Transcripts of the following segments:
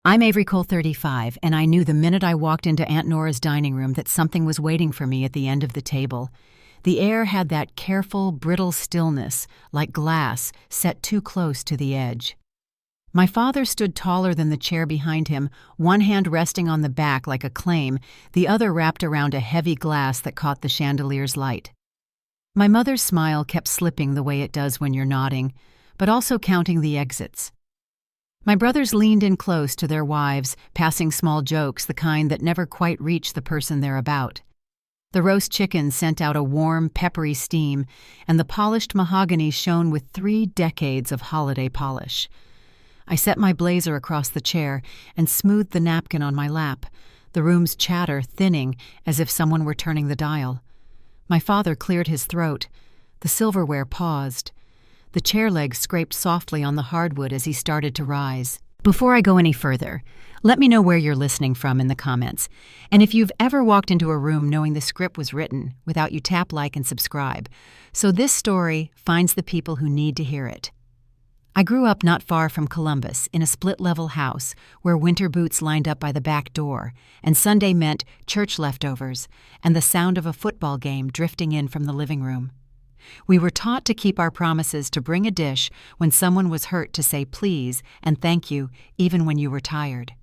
I'm Avery, 35, and I knew the minute I walked into Aunt Nora's dining room that something was waiting for me at the end of the table. The air had that careful, brittle stillness, like glass set too close to the edge. My father stood taller than the chair behind him, one hand resting on the back like a claim, the other wrapped around a heavy glass that caught the chandelier's light. My mother's smile kept slipping the way it does when you're nodding, but also counting the exits. My brothers leaned in close to their wives, passing small jokes, the kind that never quite reach the person they're about. The roast chicken sent out a warm, peppery steam, and the polished mahogany shone with 3 decades of holiday polish. I set my blazer across the chair and smoothed the napkin on my lap, the room's chatter thinning as if someone were turning the dial. My father cleared his throat. The silverware paused. The chair legs scraped softly on the hardwood as he started to rise. Before I go any further, let me know where you're listening from in the comments. And if you've ever walked into a room knowing the script was written without you tap like and subscribe, so this story finds the people who need to hear it. I grew up not far from Columbus in a split-level house where winter boots lined up by the back door, and Sunday meant church leftovers and the sound of a football game drifting in from the living room. We were taught to keep our promises to bring a dish when someone was hurt, to say please and thank you even when you were tired.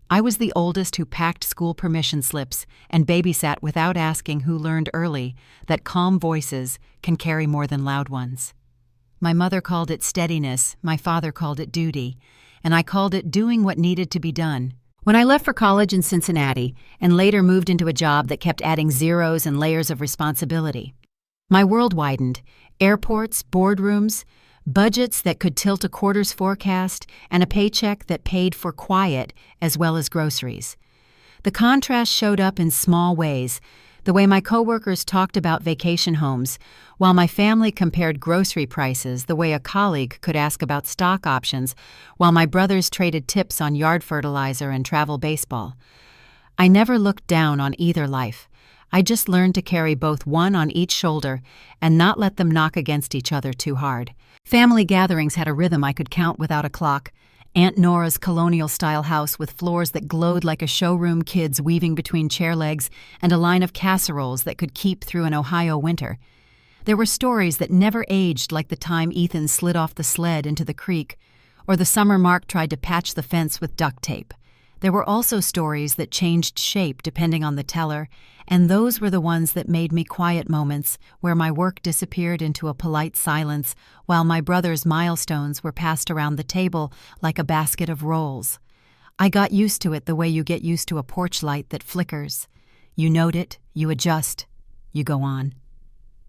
I was the oldest who packed school permission slips and babysat without asking, who learned early that calm voices can carry more than loud ones. My mother called it steadiness, my father called it duty, and I called it doing what needed to be done. When I left for college in Cincinnati and later moved into a job that kept adding zeros and layers of responsibility, my world widened. Airports, boardrooms, budgets that could tilt a quarter's forecast, and a paycheck that paid for quiet as well as groceries. The contrast showed up in small ways, the way my coworkers talked about vacation homes, while my family compared grocery prices, the way a colleague could ask about stock options, while my brothers traded tips on yard fertilizer and travel baseball. I never looked down on either life. I just learned to carry both, one on each shoulder, and not let them knock against each other too hard. Family gatherings had a rhythm I could count without a clock. Aunt Nora's colonial-style house with floors that glowed like a showroom, kids weaving between chair legs, and a line of casseroles that could keep through an Ohio winter. There were stories that never aged, like the time Ethan slid off the sled into the creek, or the summer Mark tried to patch the fence with duct tape. There were also stories that changed shape depending on the teller, and those were the ones that made me quiet moments where my work disappeared into a polite silence while my brother's milestones were passed around the table like a basket of rolls. I got used to it the way you get used to a porch light that flickers. You note it, you adjust, you go on.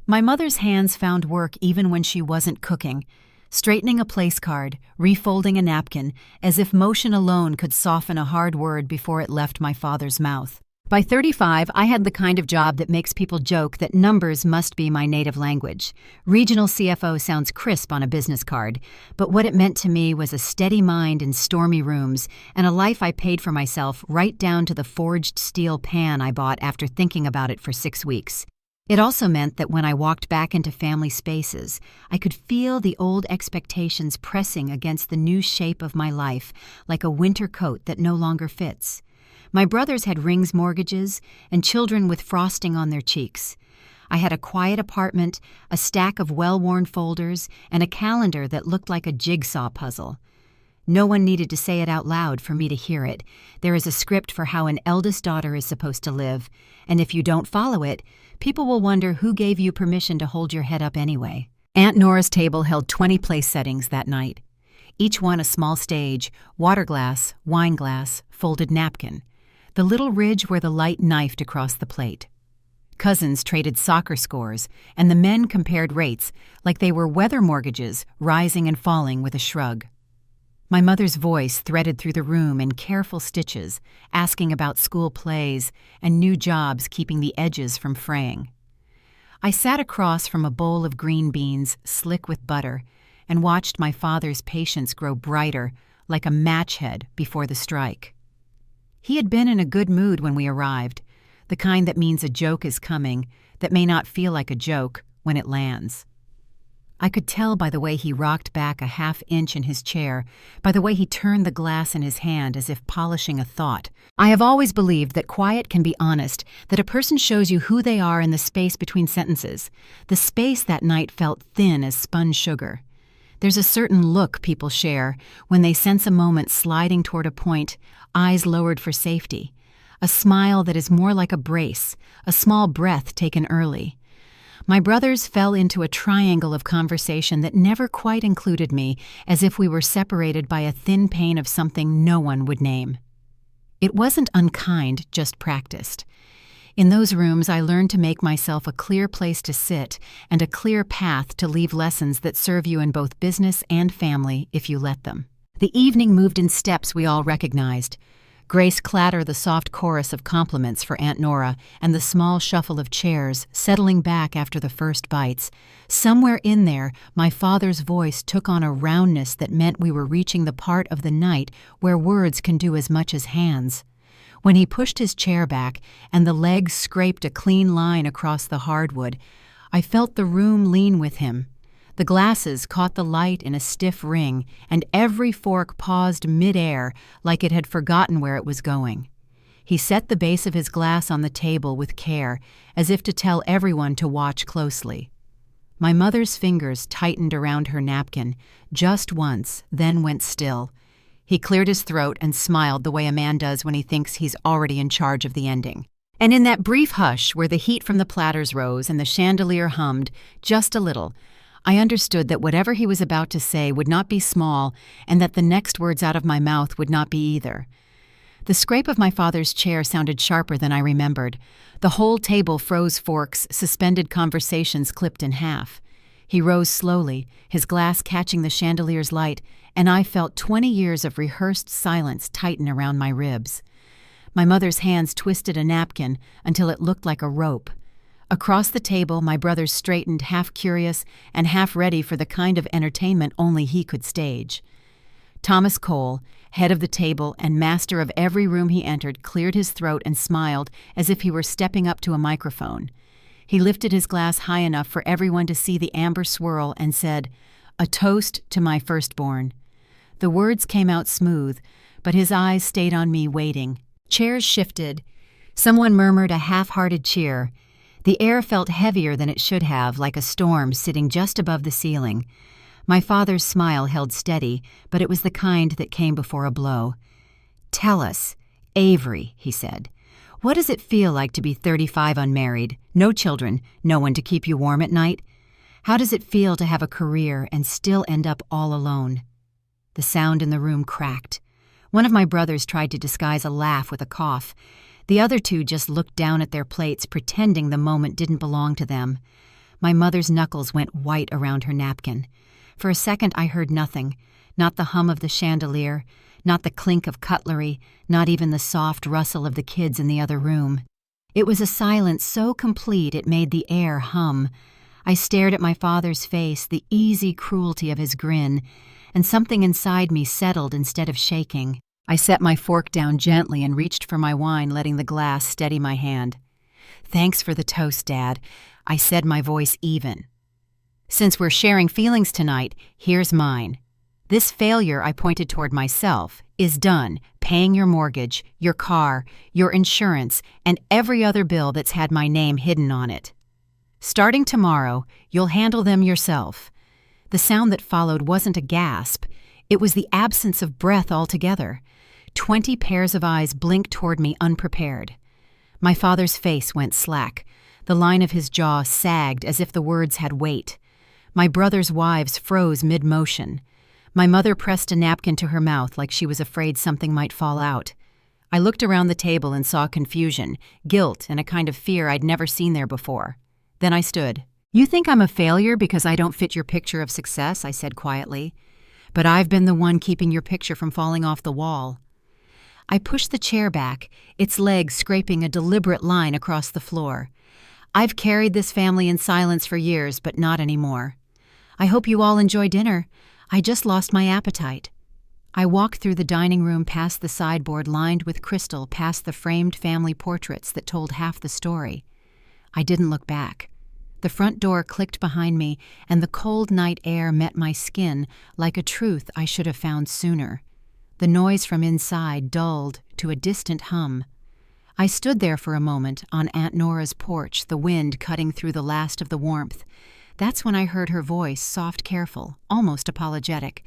My mother's hands found work even when she wasn't cooking, straightening a place card, refolding a napkin, as if motion alone could soften a hard word before it left my father's mouth. By 35, I had the kind of job that makes people joke that numbers must be my native language. Regional CFO sounds crisp on a business card, but what it meant to me was a steady mind in stormy rooms and a life I paid for myself, right down to the forged steel pan I bought after thinking about it for 6 weeks. It also meant that when I walked back into family spaces, I could feel the old expectations pressing against the new shape of my life, like a winter coat that no longer fits. My brothers had rings mortgages and children with frosting on their cheeks. I had a quiet apartment, a stack of well-worn folders, and a calendar that looked like a jigsaw puzzle. No one needed to say it out loud for me to hear it. There is a script for how an eldest daughter is supposed to live, and if you don't follow it, people will wonder who gave you permission to hold your head up anyway. Aunt Nora's table held 20 place settings that night. Each one a small stage, water glass, wine glass, folded napkin. The little ridge where the light knifed across the plate. Cousins traded soccer scores, and the men compared rates like they were weather mortgages, rising and falling with a shrug. My mother's voice threaded through the room in careful stitches, asking about school plays and new jobs, keeping the edges from fraying. I sat across from a bowl of green beans, slick with butter, and watched my father's patience grow brighter, like a match head before the strike. He had been in a good mood when we arrived, the kind that means a joke is coming, that may not feel like a joke when it lands. I could tell by the way he rocked back a half-inch in his chair, by the way he turned the glass in his hand as if polishing a thought. I have always believed that quiet can be honest, that a person shows you who they are in the space between sentences. The space that night felt thin as spun sugar. There's a certain look people share when they sense a moment sliding toward a point, eyes lowered for safety. A smile that is more like a brace, a small breath taken early. My brothers fell into a triangle of conversation that never quite included me, as if we were separated by a thin pane of something no one would name. It wasn't unkind, just practiced. In those rooms, I learned to make myself a clear place to sit and a clear path to leave lessons that serve you in both business and family if you let them. The evening moved in steps we all recognized. Grace clatter the soft chorus of compliments for Aunt Nora and the small shuffle of chairs settling back after the first bites. Somewhere in there, my father's voice took on a roundness that meant we were reaching the part of the night where words can do as much as hands. When he pushed his chair back and the legs scraped a clean line across the hardwood, I felt the room lean with him. The glasses caught the light in a stiff ring, and every fork paused mid-air like it had forgotten where it was going. He set the base of his glass on the table with care, as if to tell everyone to watch closely. My mother's fingers tightened around her napkin, just once, then went still. He cleared his throat and smiled the way a man does when he thinks he's already in charge of the ending. And in that brief hush where the heat from the platters rose and the chandelier hummed just a little, I understood that whatever he was about to say would not be small and that the next words out of my mouth would not be either. The scrape of my father's chair sounded sharper than I remembered. The whole table froze forks, suspended conversations clipped in half. He rose slowly, his glass catching the chandelier's light, and I felt 20 years of rehearsed silence tighten around my ribs. My mother's hands twisted a napkin until it looked like a rope. Across the table, my brothers straightened, half curious and half ready for the kind of entertainment only he could stage. Thomas Cole, head of the table and master of every room he entered, cleared his throat and smiled as if he were stepping up to a microphone. He lifted his glass high enough for everyone to see the amber swirl and said, "A toast to my firstborn." The words came out smooth, but his eyes stayed on me waiting. Chairs shifted. Someone murmured a half-hearted cheer. The air felt heavier than it should have, like a storm sitting just above the ceiling. My father's smile held steady, but it was the kind that came before a blow. "Tell us, Avery," he said, "what does it feel like to be 35 unmarried, no children, no one to keep you warm at night? How does it feel to have a career and still end up all alone?" The sound in the room cracked. One of my brothers tried to disguise a laugh with a cough. The other two just looked down at their plates, pretending the moment didn't belong to them. My mother's knuckles went white around her napkin. For a second I heard nothing, not the hum of the chandelier, not the clink of cutlery, not even the soft rustle of the kids in the other room. It was a silence so complete it made the air hum. I stared at my father's face, the easy cruelty of his grin, and something inside me settled instead of shaking. I set my fork down gently and reached for my wine, letting the glass steady my hand. "Thanks for the toast, Dad," I said, my voice even. "Since we're sharing feelings tonight, here's mine. This failure," I pointed toward myself, "is done, paying your mortgage, your car, your insurance, and every other bill that's had my name hidden on it. Starting tomorrow, you'll handle them yourself." The sound that followed wasn't a gasp. It was the absence of breath altogether. 20 pairs of eyes blinked toward me unprepared. My father's face went slack. The line of his jaw sagged as if the words had weight. My brothers' wives froze mid-motion. My mother pressed a napkin to her mouth like she was afraid something might fall out. I looked around the table and saw confusion, guilt, and a kind of fear I'd never seen there before. Then I stood. "You think I'm a failure because I don't fit your picture of success," I said quietly. "But I've been the one keeping your picture from falling off the wall." I pushed the chair back, its legs scraping a deliberate line across the floor. "I've carried this family in silence for years, but not anymore. I hope you all enjoy dinner. I just lost my appetite." I walked through the dining room past the sideboard lined with crystal, past the framed family portraits that told half the story. I didn't look back. The front door clicked behind me, and the cold night air met my skin like a truth I should have found sooner. The noise from inside dulled to a distant hum. I stood there for a moment on Aunt Nora's porch, the wind cutting through the last of the warmth. That's when I heard her voice, soft, careful, almost apologetic.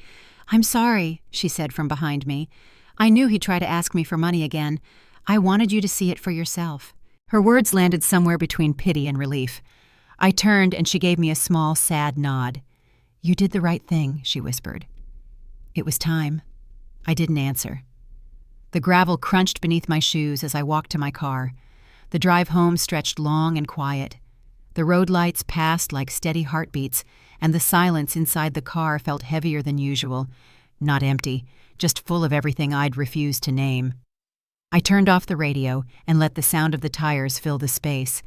"I'm sorry," she said from behind me. "I knew he'd try to ask me for money again. I wanted you to see it for yourself." Her words landed somewhere between pity and relief. I turned and she gave me a small, sad nod. "You did the right thing," she whispered. It was time. I didn't answer. The gravel crunched beneath my shoes as I walked to my car. The drive home stretched long and quiet. The road lights passed like steady heartbeats, and the silence inside the car felt heavier than usual. Not empty, just full of everything I'd refused to name. I turned off the radio and let the sound of the tires fill the space.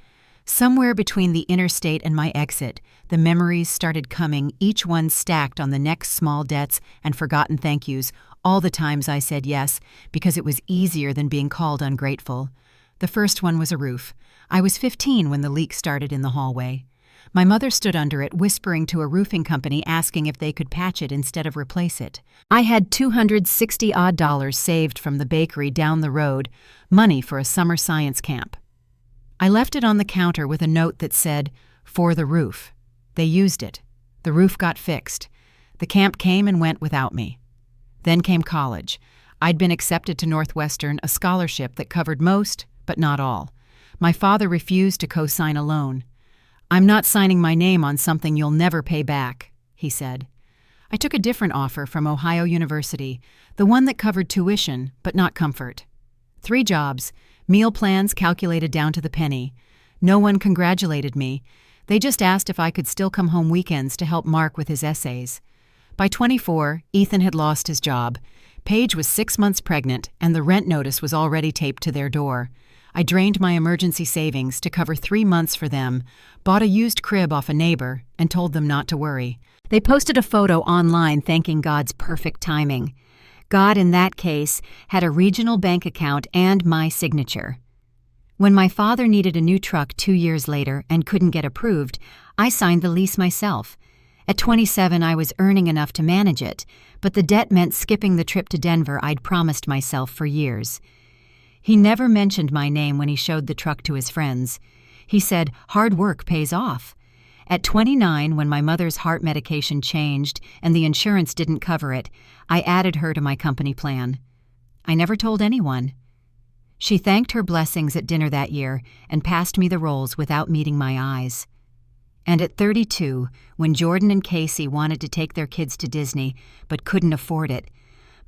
Somewhere between the interstate and my exit, the memories started coming, each one stacked on the next small debts and forgotten thank yous, all the times I said yes, because it was easier than being called ungrateful. The first one was a roof. I was 15 when the leak started in the hallway. My mother stood under it, whispering to a roofing company asking if they could patch it instead of replace it. I had $260-odd saved from the bakery down the road, money for a summer science camp. I left it on the counter with a note that said, "For the roof." They used it. The roof got fixed. The camp came and went without me. Then came college. I'd been accepted to Northwestern, a scholarship that covered most, but not all. My father refused to co-sign a loan. "I'm not signing my name on something you'll never pay back," he said. I took a different offer from Ohio University, the one that covered tuition, but not comfort. 3 jobs, meal plans calculated down to the penny. No one congratulated me. They just asked if I could still come home weekends to help Mark with his essays. By 24, Ethan had lost his job. Paige was 6 months pregnant, and the rent notice was already taped to their door. I drained my emergency savings to cover 3 months for them, bought a used crib off a neighbor, and told them not to worry. They posted a photo online thanking God's perfect timing. God, in that case, had a regional bank account and my signature. When my father needed a new truck 2 years later and couldn't get approved, I signed the lease myself. At 27, I was earning enough to manage it, but the debt meant skipping the trip to Denver I'd promised myself for years. He never mentioned my name when he showed the truck to his friends. He said, "Hard work pays off." At 29, when my mother's heart medication changed and the insurance didn't cover it, I added her to my company plan. I never told anyone. She thanked her blessings at dinner that year and passed me the rolls without meeting my eyes. And at 32, when Jordan and Casey wanted to take their kids to Disney but couldn't afford it,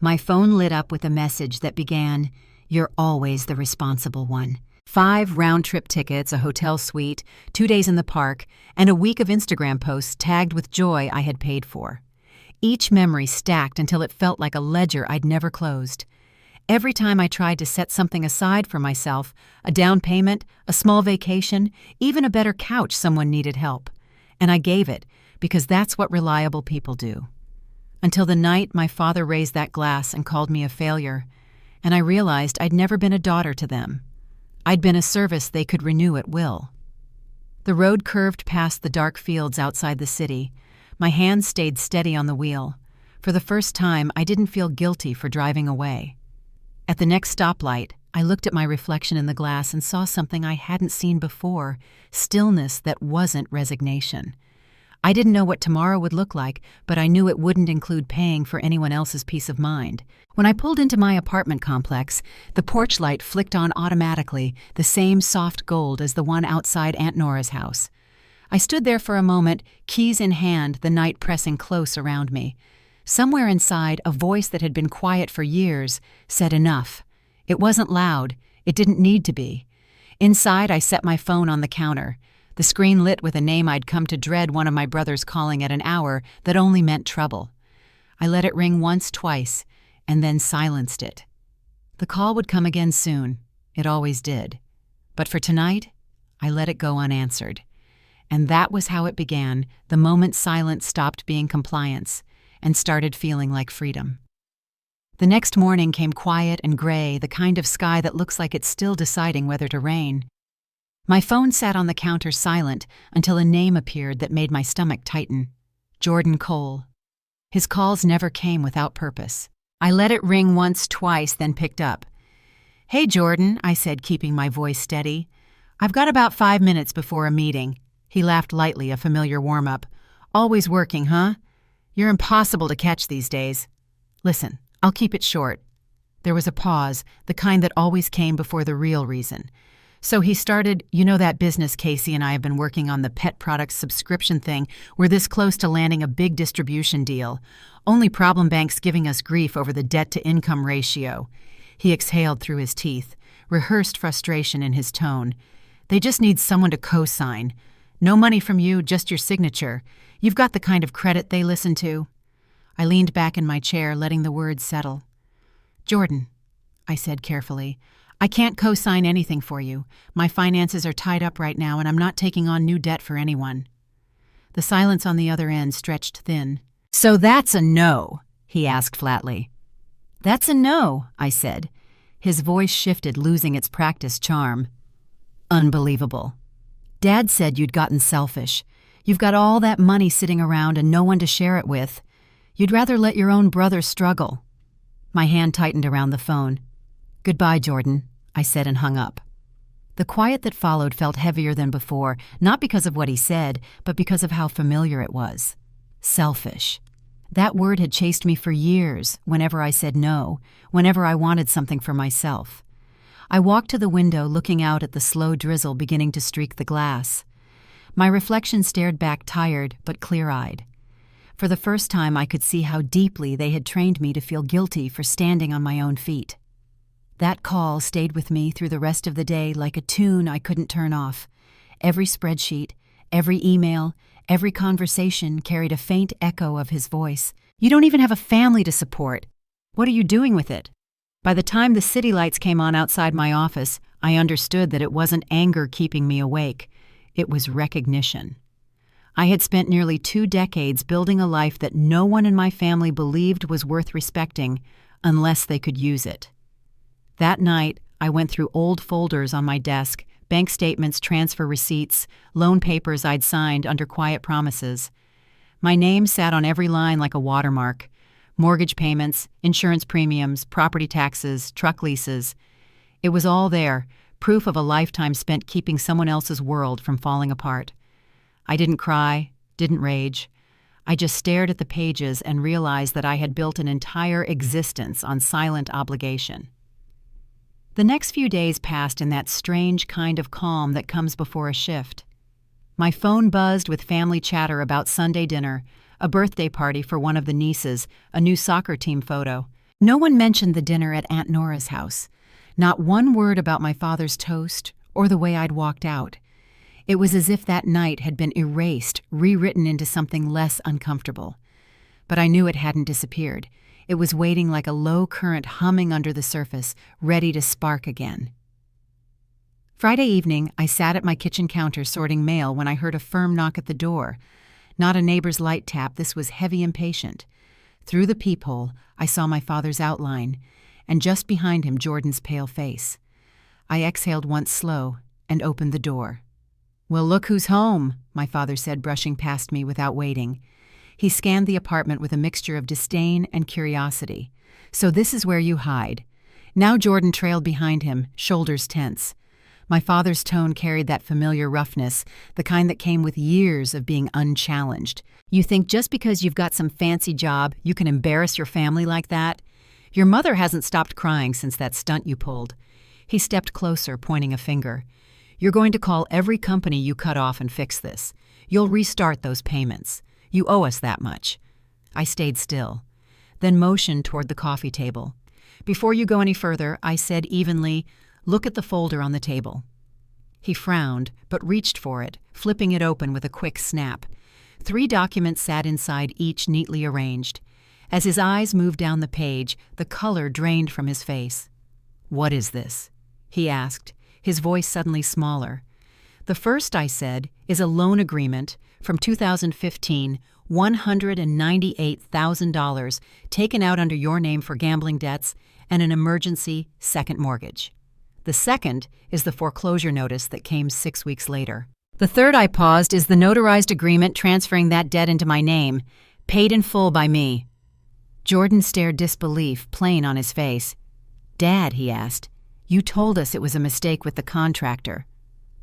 my phone lit up with a message that began, "You're always the responsible one." 5 round-trip tickets, a hotel suite, 2 days in the park, and a week of Instagram posts tagged with joy I had paid for. Each memory stacked until it felt like a ledger I'd never closed. Every time I tried to set something aside for myself, a down payment, a small vacation, even a better couch, someone needed help. And I gave it, because that's what reliable people do. Until the night my father raised that glass and called me a failure, and I realized I'd never been a daughter to them. I'd been a service they could renew at will. The road curved past the dark fields outside the city. My hands stayed steady on the wheel. For the first time, I didn't feel guilty for driving away. At the next stoplight, I looked at my reflection in the glass and saw something I hadn't seen before, stillness that wasn't resignation. I didn't know what tomorrow would look like, but I knew it wouldn't include paying for anyone else's peace of mind. When I pulled into my apartment complex, the porch light flicked on automatically, the same soft gold as the one outside Aunt Nora's house. I stood there for a moment, keys in hand, the night pressing close around me. Somewhere inside, a voice that had been quiet for years said enough. It wasn't loud. It didn't need to be. Inside, I set my phone on the counter. The screen lit with a name I'd come to dread one of my brothers calling at an hour that only meant trouble. I let it ring once, twice, and then silenced it. The call would come again soon. It always did. But for tonight, I let it go unanswered. And that was how it began, the moment silence stopped being compliance and started feeling like freedom. The next morning came quiet and gray, the kind of sky that looks like it's still deciding whether to rain. My phone sat on the counter silent until a name appeared that made my stomach tighten. Jordan Cole. His calls never came without purpose. I let it ring once, twice, then picked up. "Hey, Jordan," I said, keeping my voice steady. "I've got about 5 minutes before a meeting." He laughed lightly, a familiar warm-up. "Always working, huh? You're impossible to catch these days." "Listen, I'll keep it short." There was a pause, the kind that always came before the real reason. So he started, "You know that business Casey and I have been working on, the pet products subscription thing? We're this close to landing a big distribution deal. Only problem bank's giving us grief over the debt-to-income ratio." He exhaled through his teeth, rehearsed frustration in his tone. "They just need someone to co-sign. No money from you, just your signature. You've got the kind of credit they listen to." I leaned back in my chair, letting the words settle. "Jordan," I said carefully, "I can't co-sign anything for you. My finances are tied up right now, and I'm not taking on new debt for anyone." The silence on the other end stretched thin. "So that's a no?" he asked flatly. "That's a no," I said. His voice shifted, losing its practiced charm. "Unbelievable. Dad said you'd gotten selfish. You've got all that money sitting around and no one to share it with. You'd rather let your own brother struggle." My hand tightened around the phone. "Goodbye, Jordan," I said and hung up. The quiet that followed felt heavier than before, not because of what he said, but because of how familiar it was. Selfish. That word had chased me for years, whenever I said no, whenever I wanted something for myself. I walked to the window, looking out at the slow drizzle beginning to streak the glass. My reflection stared back, tired but clear-eyed. For the first time, I could see how deeply they had trained me to feel guilty for standing on my own feet. That call stayed with me through the rest of the day like a tune I couldn't turn off. Every spreadsheet, every email, every conversation carried a faint echo of his voice. "You don't even have a family to support. What are you doing with it?" By the time the city lights came on outside my office, I understood that it wasn't anger keeping me awake. It was recognition. I had spent nearly 2 decades building a life that no one in my family believed was worth respecting unless they could use it. That night, I went through old folders on my desk, bank statements, transfer receipts, loan papers I'd signed under quiet promises. My name sat on every line like a watermark. Mortgage payments, insurance premiums, property taxes, truck leases. It was all there, proof of a lifetime spent keeping someone else's world from falling apart. I didn't cry, didn't rage. I just stared at the pages and realized that I had built an entire existence on silent obligation. The next few days passed in that strange kind of calm that comes before a shift. My phone buzzed with family chatter about Sunday dinner, a birthday party for one of the nieces, a new soccer team photo. No one mentioned the dinner at Aunt Nora's house. Not one word about my father's toast or the way I'd walked out. It was as if that night had been erased, rewritten into something less uncomfortable. But I knew it hadn't disappeared. It was waiting like a low current humming under the surface, ready to spark again. Friday evening, I sat at my kitchen counter sorting mail when I heard a firm knock at the door. Not a neighbor's light tap, this was heavy impatient. Through the peephole, I saw my father's outline, and just behind him Jordan's pale face. I exhaled once slow and opened the door. "Well, look who's home," my father said, brushing past me without waiting. He scanned the apartment with a mixture of disdain and curiosity. "So this is where you hide." Now Jordan trailed behind him, shoulders tense. My father's tone carried that familiar roughness, the kind that came with years of being unchallenged. "You think just because you've got some fancy job, you can embarrass your family like that? Your mother hasn't stopped crying since that stunt you pulled." He stepped closer, pointing a finger. "You're going to call every company you cut off and fix this. You'll restart those payments. You owe us that much." I stayed still, then motioned toward the coffee table. "Before you go any further," I said evenly, "look at the folder on the table." He frowned, but reached for it, flipping it open with a quick snap. 3 documents sat inside, each neatly arranged. As his eyes moved down the page, the color drained from his face. "What is this?" he asked, his voice suddenly smaller. "The first," I said, "is a loan agreement from 2015, $198,000 taken out under your name for gambling debts and an emergency second mortgage." The second is the foreclosure notice that came 6 weeks later. The third I paused is the notarized agreement transferring that debt into my name, paid in full by me. Jordan stared disbelief plain on his face. "Dad," he asked, "you told us it was a mistake with the contractor."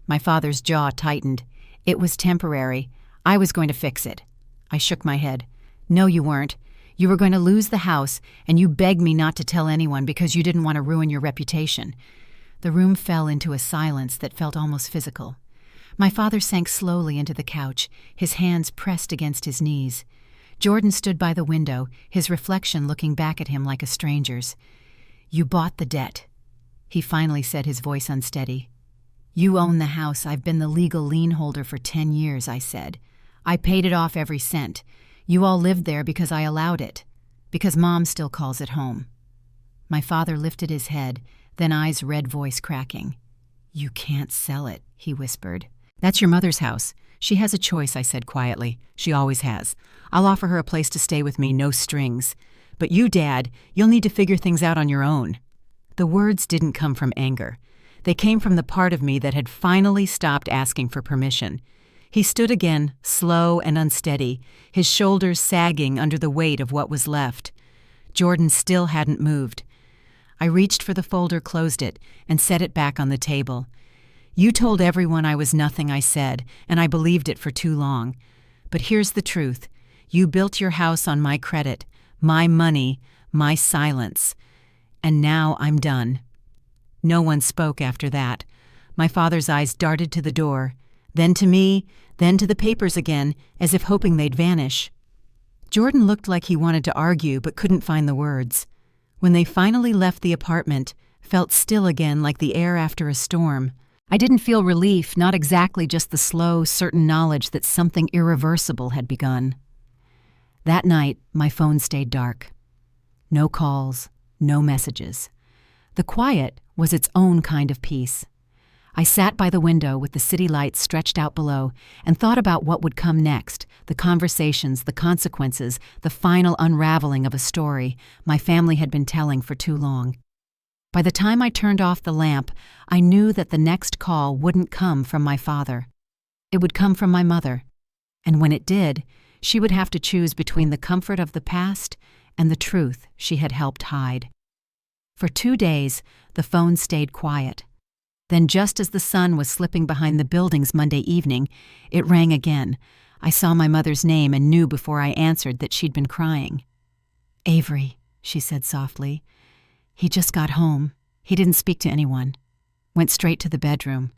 My father's jaw tightened. "It was temporary. I was going to fix it." I shook my head. "No, you weren't. You were going to lose the house, and you begged me not to tell anyone because you didn't want to ruin your reputation." The room fell into a silence that felt almost physical. My father sank slowly into the couch, his hands pressed against his knees. Jordan stood by the window, his reflection looking back at him like a stranger's. "You bought the debt," he finally said, his voice unsteady. "You own the house. I've been the legal lien holder for 10 years, I said. I paid it off every cent. You all lived there because I allowed it, because Mom still calls it home." My father lifted his head, then eyes red, voice cracking. "You can't sell it," he whispered. "That's your mother's house. She has a choice," I said quietly. "She always has. I'll offer her a place to stay with me, no strings. But you, Dad, you'll need to figure things out on your own." The words didn't come from anger. They came from the part of me that had finally stopped asking for permission. He stood again, slow and unsteady, his shoulders sagging under the weight of what was left. Jordan still hadn't moved. I reached for the folder, closed it, and set it back on the table. "You told everyone I was nothing," I said, "and I believed it for too long. But here's the truth. You built your house on my credit, my money, my silence. And now I'm done." No one spoke after that. My father's eyes darted to the door, then to me, then to the papers again, as if hoping they'd vanish. Jordan looked like he wanted to argue but couldn't find the words. When they finally left the apartment, felt still again like the air after a storm. I didn't feel relief, not exactly just the slow, certain knowledge that something irreversible had begun. That night, my phone stayed dark. No calls, no messages. The quiet was its own kind of peace. I sat by the window with the city lights stretched out below and thought about what would come next, the conversations, the consequences, the final unraveling of a story my family had been telling for too long. By the time I turned off the lamp, I knew that the next call wouldn't come from my father. It would come from my mother. And when it did, she would have to choose between the comfort of the past and the truth she had helped hide. For 2 days, the phone stayed quiet. Then just as the sun was slipping behind the buildings Monday evening, it rang again. I saw my mother's name and knew before I answered that she'd been crying. "Avery," she said softly. "He just got home. He didn't speak to anyone. Went straight to the bedroom."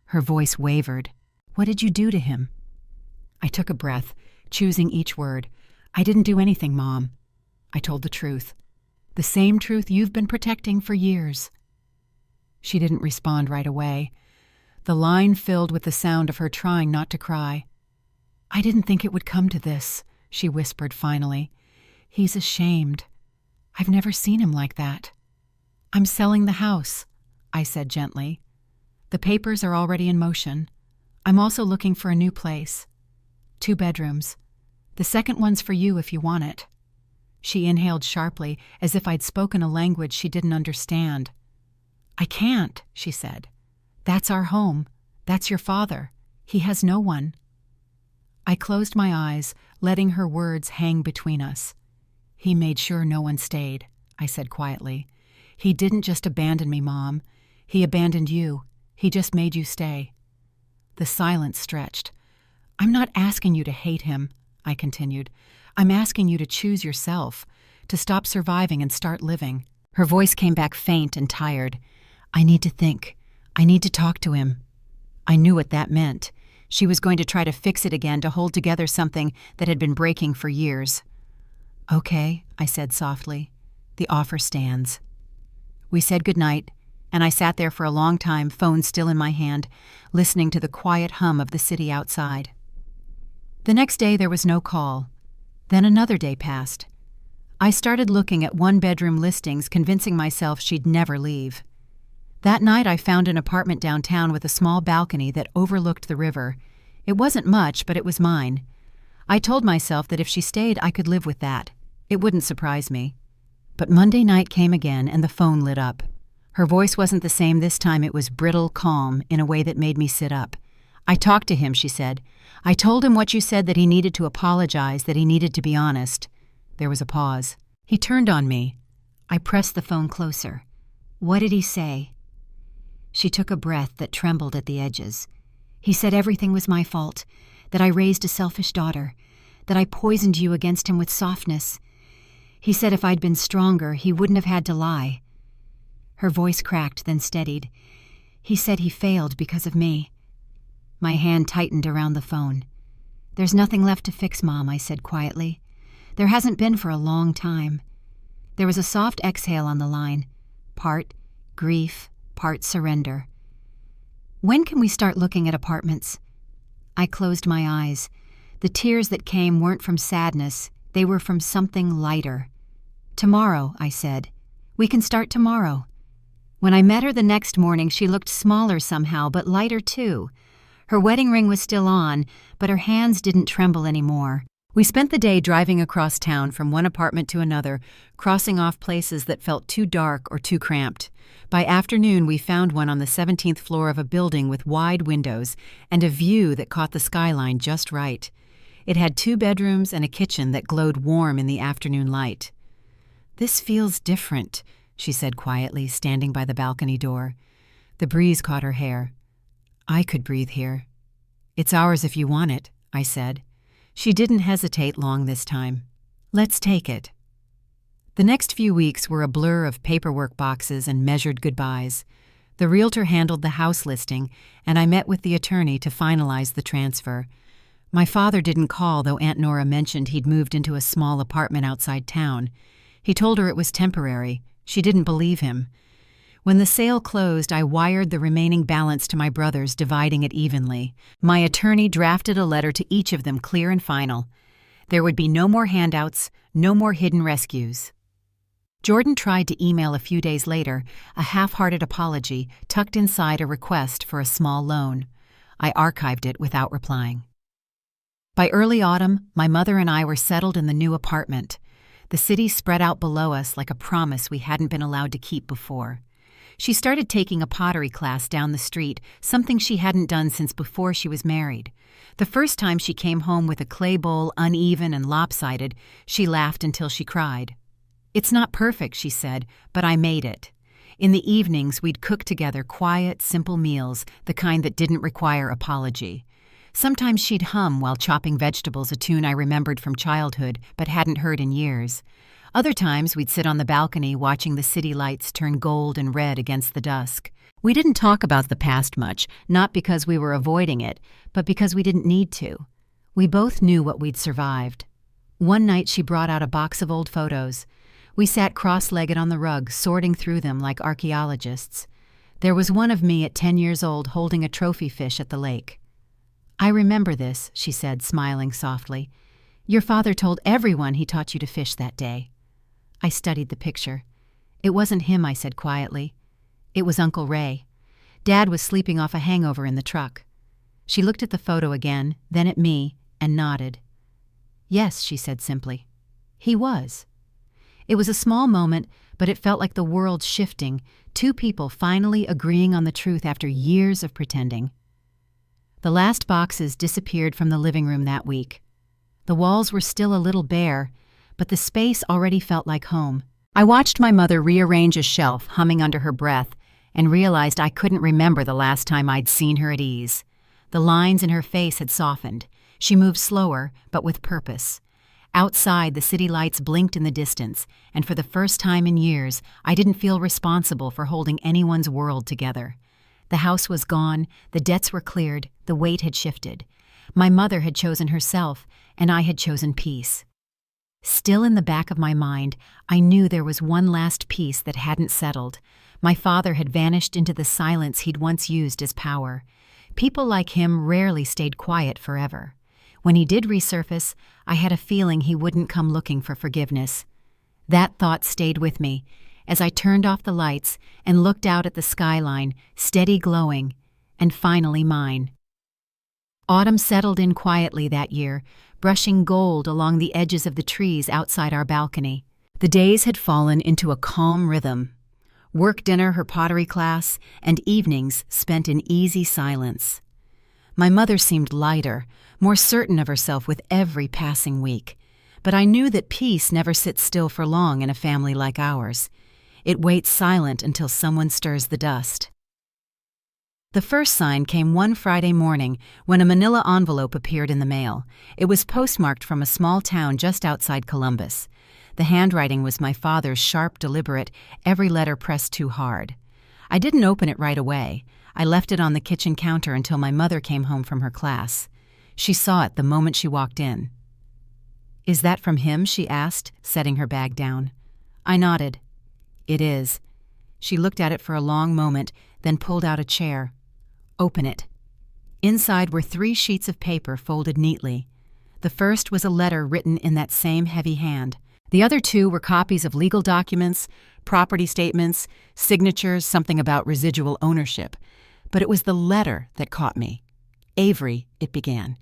Her voice wavered. "What did you do to him?" I took a breath, choosing each word. "I didn't do anything, Mom." I told the truth. "The same truth you've been protecting for years." She didn't respond right away. The line filled with the sound of her trying not to cry. "I didn't think it would come to this," she whispered finally. "He's ashamed. I've never seen him like that." "I'm selling the house," I said gently. "The papers are already in motion. I'm also looking for a new place. 2 bedrooms. The second one's for you if you want it." She inhaled sharply, as if I'd spoken a language she didn't understand. "I can't," she said. "That's our home. That's your father. He has no one." I closed my eyes, letting her words hang between us. "He made sure no one stayed," I said quietly. "He didn't just abandon me, Mom. He abandoned you. He just made you stay." The silence stretched. "I'm not asking you to hate him," I continued. "I'm asking you to choose yourself, to stop surviving and start living." Her voice came back faint and tired. "I need to think. I need to talk to him." I knew what that meant. She was going to try to fix it again, to hold together something that had been breaking for years. "Okay," I said softly. "The offer stands." We said goodnight, and I sat there for a long time, phone still in my hand, listening to the quiet hum of the city outside. The next day there was no call. Then another day passed. I started looking at 1-bedroom listings, convincing myself she'd never leave. That night I found an apartment downtown with a small balcony that overlooked the river. It wasn't much, but it was mine. I told myself that if she stayed, I could live with that. It wouldn't surprise me. But Monday night came again and the phone lit up. Her voice wasn't the same this time. It was brittle, calm, in a way that made me sit up. "I talked to him," she said. "I told him what you said, that he needed to apologize, that he needed to be honest." There was a pause. He turned on me. I pressed the phone closer. "What did he say?" She took a breath that trembled at the edges. "He said everything was my fault, that I raised a selfish daughter, that I poisoned you against him with softness. He said if I'd been stronger, he wouldn't have had to lie." Her voice cracked, then steadied. "He said he failed because of me." My hand tightened around the phone. "There's nothing left to fix, Mom," I said quietly. "There hasn't been for a long time." There was a soft exhale on the line, part grief, part surrender. "When can we start looking at apartments?" I closed my eyes. The tears that came weren't from sadness, they were from something lighter. "Tomorrow," I said. "We can start tomorrow." When I met her the next morning, she looked smaller somehow, but lighter too. Her wedding ring was still on, but her hands didn't tremble anymore. We spent the day driving across town from one apartment to another, crossing off places that felt too dark or too cramped. By afternoon, we found one on the 17th floor of a building with wide windows and a view that caught the skyline just right. It had 2 bedrooms and a kitchen that glowed warm in the afternoon light. "This feels different," she said quietly, standing by the balcony door. The breeze caught her hair. "I could breathe here." "It's ours if you want it," I said. She didn't hesitate long this time. "Let's take it." The next few weeks were a blur of paperwork boxes and measured goodbyes. The realtor handled the house listing, and I met with the attorney to finalize the transfer. My father didn't call, though Aunt Nora mentioned he'd moved into a small apartment outside town. He told her it was temporary. She didn't believe him. When the sale closed, I wired the remaining balance to my brothers, dividing it evenly. My attorney drafted a letter to each of them, clear and final. There would be no more handouts, no more hidden rescues. Jordan tried to email a few days later, a half-hearted apology tucked inside a request for a small loan. I archived it without replying. By early autumn, my mother and I were settled in the new apartment. The city spread out below us like a promise we hadn't been allowed to keep before. She started taking a pottery class down the street, something she hadn't done since before she was married. The first time she came home with a clay bowl uneven and lopsided, she laughed until she cried. "It's not perfect," she said, "but I made it." In the evenings, we'd cook together quiet, simple meals, the kind that didn't require apology. Sometimes she'd hum while chopping vegetables, a tune I remembered from childhood but hadn't heard in years. Other times, we'd sit on the balcony watching the city lights turn gold and red against the dusk. We didn't talk about the past much, not because we were avoiding it, but because we didn't need to. We both knew what we'd survived. One night, she brought out a box of old photos. We sat cross-legged on the rug, sorting through them like archaeologists. There was one of me at 10 years old holding a trophy fish at the lake. "I remember this," she said, smiling softly. "Your father told everyone he taught you to fish that day." I studied the picture. "It wasn't him," I said quietly. "It was Uncle Ray. Dad was sleeping off a hangover in the truck." She looked at the photo again, then at me, and nodded. "Yes," she said simply. "He was." It was a small moment, but it felt like the world shifting, 2 people finally agreeing on the truth after years of pretending. The last boxes disappeared from the living room that week. The walls were still a little bare, but the space already felt like home. I watched my mother rearrange a shelf, humming under her breath, and realized I couldn't remember the last time I'd seen her at ease. The lines in her face had softened. She moved slower, but with purpose. Outside, the city lights blinked in the distance, and for the first time in years, I didn't feel responsible for holding anyone's world together. The house was gone, the debts were cleared, the weight had shifted. My mother had chosen herself, and I had chosen peace. Still in the back of my mind, I knew there was one last piece that hadn't settled. My father had vanished into the silence he'd once used as power. People like him rarely stayed quiet forever. When he did resurface, I had a feeling he wouldn't come looking for forgiveness. That thought stayed with me as I turned off the lights and looked out at the skyline, steady glowing, and finally mine. Autumn settled in quietly that year, brushing gold along the edges of the trees outside our balcony. The days had fallen into a calm rhythm. Work dinner, her pottery class, and evenings spent in easy silence. My mother seemed lighter, more certain of herself with every passing week. But I knew that peace never sits still for long in a family like ours. It waits silent until someone stirs the dust. The first sign came one Friday morning when a manila envelope appeared in the mail. It was postmarked from a small town just outside Columbus. The handwriting was my father's sharp, deliberate, every letter pressed too hard. I didn't open it right away. I left it on the kitchen counter until my mother came home from her class. She saw it the moment she walked in. "Is that from him?" she asked, setting her bag down. I nodded. "It is." She looked at it for a long moment, then pulled out a chair. "Open it." Inside were 3 sheets of paper folded neatly. The first was a letter written in that same heavy hand. The other 2 were copies of legal documents, property statements, signatures, something about residual ownership. But it was the letter that caught me. "Avery," it began,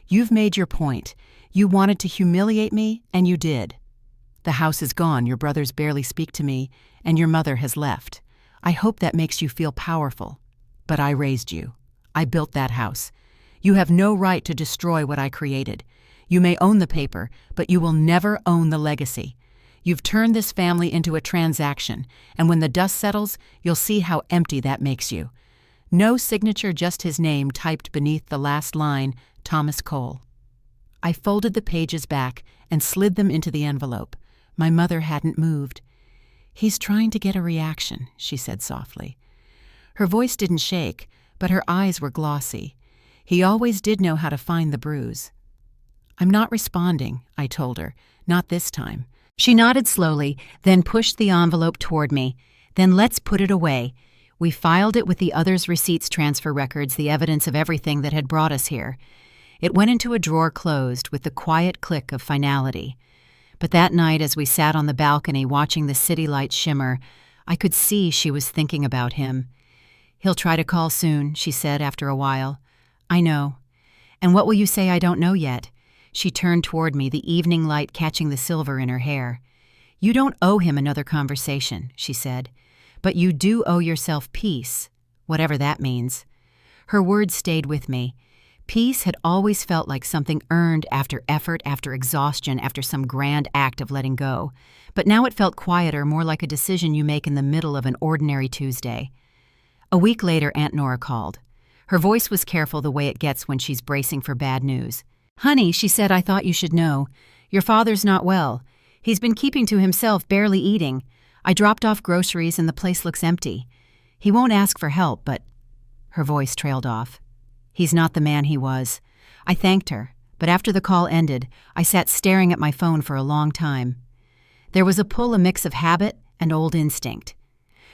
"you've made your point. You wanted to humiliate me, and you did. The house is gone, your brothers barely speak to me, and your mother has left. I hope that makes you feel powerful. But I raised you. I built that house. You have no right to destroy what I created. You may own the paper, but you will never own the legacy. You've turned this family into a transaction, and when the dust settles, you'll see how empty that makes you." No signature, just his name typed beneath the last line, Thomas Cole. I folded the pages back and slid them into the envelope. My mother hadn't moved. "He's trying to get a reaction," she said softly. Her voice didn't shake, but her eyes were glossy. He always did know how to find the bruise. "I'm not responding," I told her. "Not this time." She nodded slowly, then pushed the envelope toward me. "Then let's put it away." We filed it with the others' receipts, transfer records, the evidence of everything that had brought us here. It went into a drawer closed with the quiet click of finality. But that night, as we sat on the balcony watching the city lights shimmer, I could see she was thinking about him. "He'll try to call soon," she said after a while. "I know. And what will you say I don't know yet?" She turned toward me, the evening light catching the silver in her hair. "You don't owe him another conversation," she said. "But you do owe yourself peace, whatever that means." Her words stayed with me. Peace had always felt like something earned after effort, after exhaustion, after some grand act of letting go. But now it felt quieter, more like a decision you make in the middle of an ordinary Tuesday. A week later, Aunt Nora called. Her voice was careful, the way it gets when she's bracing for bad news. "Honey," she said, "I thought you should know. Your father's not well. He's been keeping to himself, barely eating. I dropped off groceries and the place looks empty. He won't ask for help, but—" Her voice trailed off. "He's not the man he was." I thanked her, but after the call ended, I sat staring at my phone for a long time. There was a pull, a mix of habit and old instinct.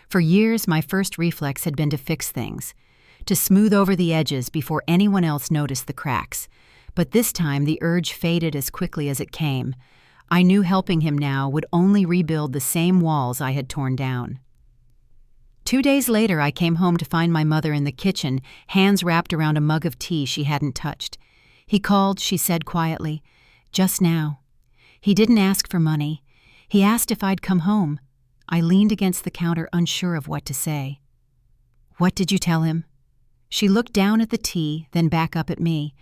For years, my first reflex had been to fix things, to smooth over the edges before anyone else noticed the cracks. But this time, the urge faded as quickly as it came. I knew helping him now would only rebuild the same walls I had torn down. 2 days later, I came home to find my mother in the kitchen, hands wrapped around a mug of tea she hadn't touched. "He called," she said quietly, "just now. He didn't ask for money. He asked if I'd come home." I leaned against the counter, unsure of what to say. "What did you tell him?" She looked down at the tea, then back up at me.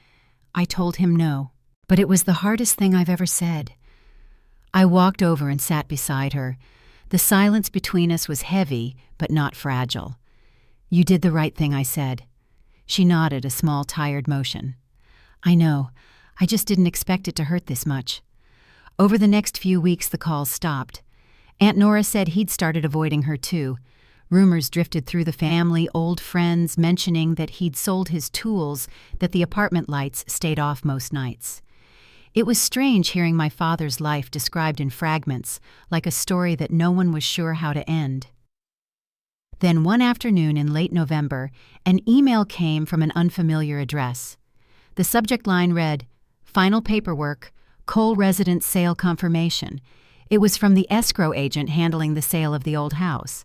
I told him no, but it was the hardest thing I've ever said. I walked over and sat beside her. The silence between us was heavy, but not fragile. "You did the right thing," I said. She nodded, a small, tired motion. "I know. I just didn't expect it to hurt this much." Over the next few weeks, the calls stopped. Aunt Nora said he'd started avoiding her too. Rumors drifted through the family, old friends mentioning that he'd sold his tools, that the apartment lights stayed off most nights. It was strange hearing my father's life described in fragments, like a story that no one was sure how to end. Then one afternoon in late November, an email came from an unfamiliar address. The subject line read, "Final paperwork, Cole residence sale confirmation." It was from the escrow agent handling the sale of the old house.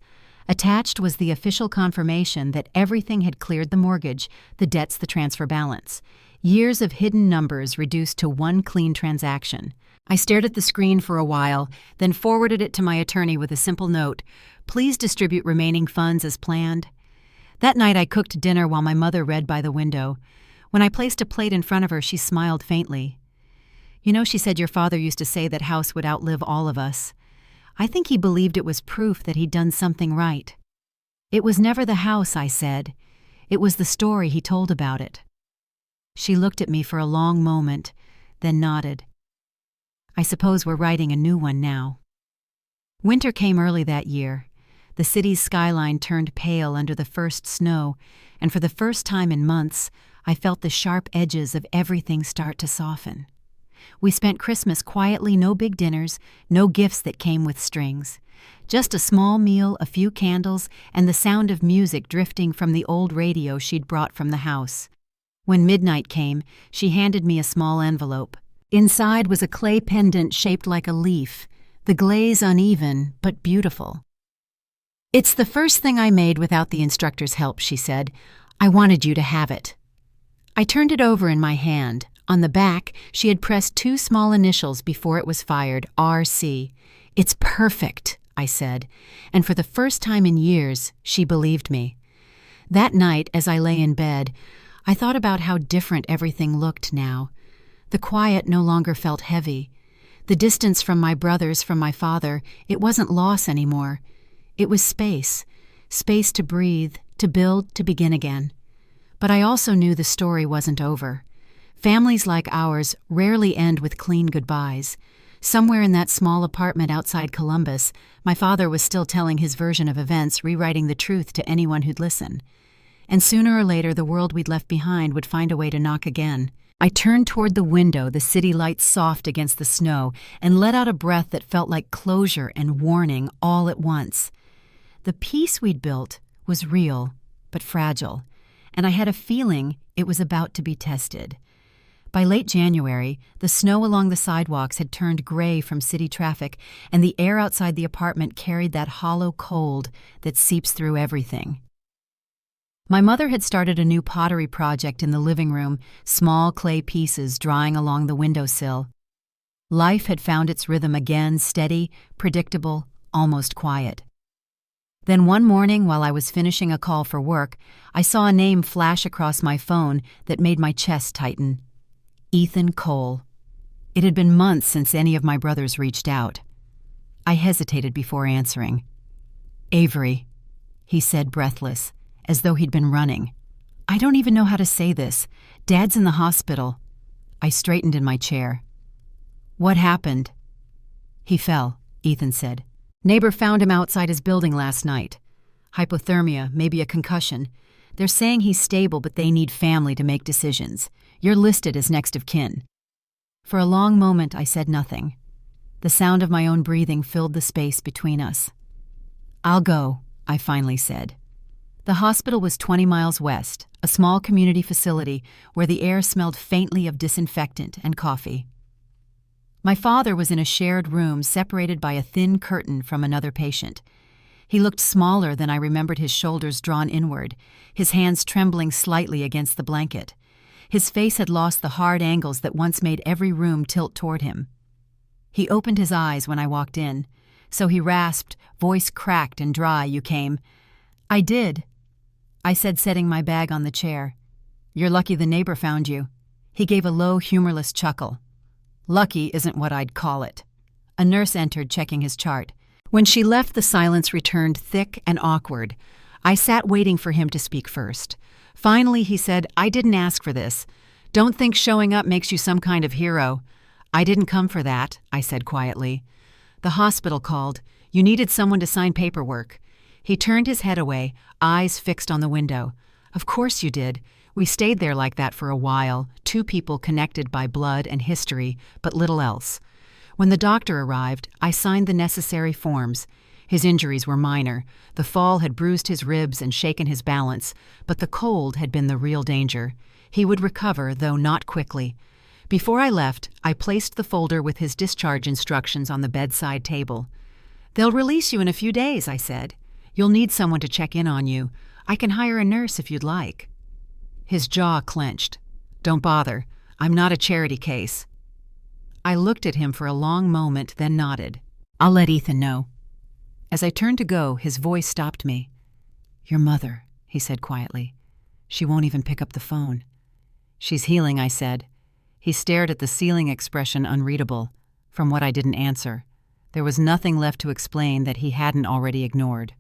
Attached was the official confirmation that everything had cleared: the mortgage, the debts, the transfer balance. Years of hidden numbers reduced to one clean transaction. I stared at the screen for a while, then forwarded it to my attorney with a simple note: "Please distribute remaining funds as planned." That night I cooked dinner while my mother read by the window. When I placed a plate in front of her, she smiled faintly. "You know," she said, "your father used to say that house would outlive all of us. I think he believed it was proof that he'd done something right." "It was never the house," I said. "It was the story he told about it." She looked at me for a long moment, then nodded. "I suppose we're writing a new one now." Winter came early that year. The city's skyline turned pale under the first snow, and for the first time in months, I felt the sharp edges of everything start to soften. We spent Christmas quietly, no big dinners, no gifts that came with strings. Just a small meal, a few candles, and the sound of music drifting from the old radio she'd brought from the house. When midnight came, she handed me a small envelope. Inside was a clay pendant shaped like a leaf, the glaze uneven but beautiful. "It's the first thing I made without the instructor's help," she said. "I wanted you to have it." I turned it over in my hand. On the back, she had pressed 2 small initials before it was fired, RC. "It's perfect," I said, and for the first time in years, she believed me. That night, as I lay in bed, I thought about how different everything looked now. The quiet no longer felt heavy. The distance from my brothers, from my father, it wasn't loss anymore. It was space to breathe, to build, to begin again. But I also knew the story wasn't over. Families like ours rarely end with clean goodbyes. Somewhere in that small apartment outside Columbus, my father was still telling his version of events, rewriting the truth to anyone who'd listen. And sooner or later, the world we'd left behind would find a way to knock again. I turned toward the window, the city lights soft against the snow, and let out a breath that felt like closure and warning all at once. The peace we'd built was real, but fragile, and I had a feeling it was about to be tested. By late January, the snow along the sidewalks had turned gray from city traffic, and the air outside the apartment carried that hollow cold that seeps through everything. My mother had started a new pottery project in the living room, small clay pieces drying along the windowsill. Life had found its rhythm again, steady, predictable, almost quiet. Then one morning, while I was finishing a call for work, I saw a name flash across my phone that made my chest tighten. Ethan Cole. It had been months since any of my brothers reached out. I hesitated before answering. "Avery," he said, breathless, as though he'd been running. "I don't even know how to say this. Dad's in the hospital." I straightened in my chair. "What happened?" "He fell," Ethan said. "Neighbor found him outside his building last night. Hypothermia, maybe a concussion. They're saying he's stable, but they need family to make decisions. You're listed as next of kin." For a long moment, I said nothing. The sound of my own breathing filled the space between us. "I'll go," I finally said. The hospital was 20 miles west, a small community facility where the air smelled faintly of disinfectant and coffee. My father was in a shared room separated by a thin curtain from another patient. He looked smaller than I remembered, his shoulders drawn inward, his hands trembling slightly against the blanket. His face had lost the hard angles that once made every room tilt toward him. He opened his eyes when I walked in, so he rasped, voice cracked and dry, "You came." "I did," I said, setting my bag on the chair. "You're lucky the neighbor found you." He gave a low, humorless chuckle. "Lucky isn't what I'd call it." A nurse entered, checking his chart. When she left, the silence returned thick and awkward. I sat waiting for him to speak first. Finally, he said, "I didn't ask for this. Don't think showing up makes you some kind of hero." "I didn't come for that," I said quietly. "The hospital called. You needed someone to sign paperwork." He turned his head away, eyes fixed on the window. "Of course you did. We stayed there like that for a while, 2 people connected by blood and history, but little else. When the doctor arrived, I signed the necessary forms. His injuries were minor. The fall had bruised his ribs and shaken his balance, but the cold had been the real danger. He would recover, though not quickly. Before I left, I placed the folder with his discharge instructions on the bedside table. "They'll release you in a few days," I said. "You'll need someone to check in on you. I can hire a nurse if you'd like." His jaw clenched. "Don't bother. I'm not a charity case." I looked at him for a long moment, then nodded. "I'll let Ethan know." As I turned to go, his voice stopped me. "Your mother," he said quietly. "She won't even pick up the phone." "She's healing," I said. He stared at the ceiling, expression unreadable. From what I didn't answer, there was nothing left to explain that he hadn't already ignored.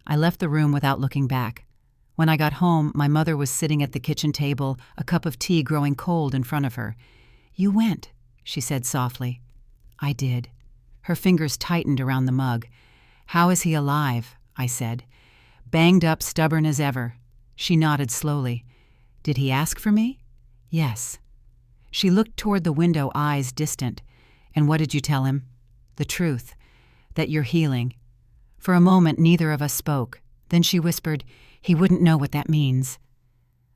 I left the room without looking back. When I got home, my mother was sitting at the kitchen table, a cup of tea growing cold in front of her. "You went," she said softly. "I did." Her fingers tightened around the mug. "How is he alive?" I said. "Banged up, stubborn as ever." She nodded slowly. "Did he ask for me?" "Yes." She looked toward the window, eyes distant. "And what did you tell him?" "The truth. That you're healing." For a moment, neither of us spoke. Then she whispered, "He wouldn't know what that means."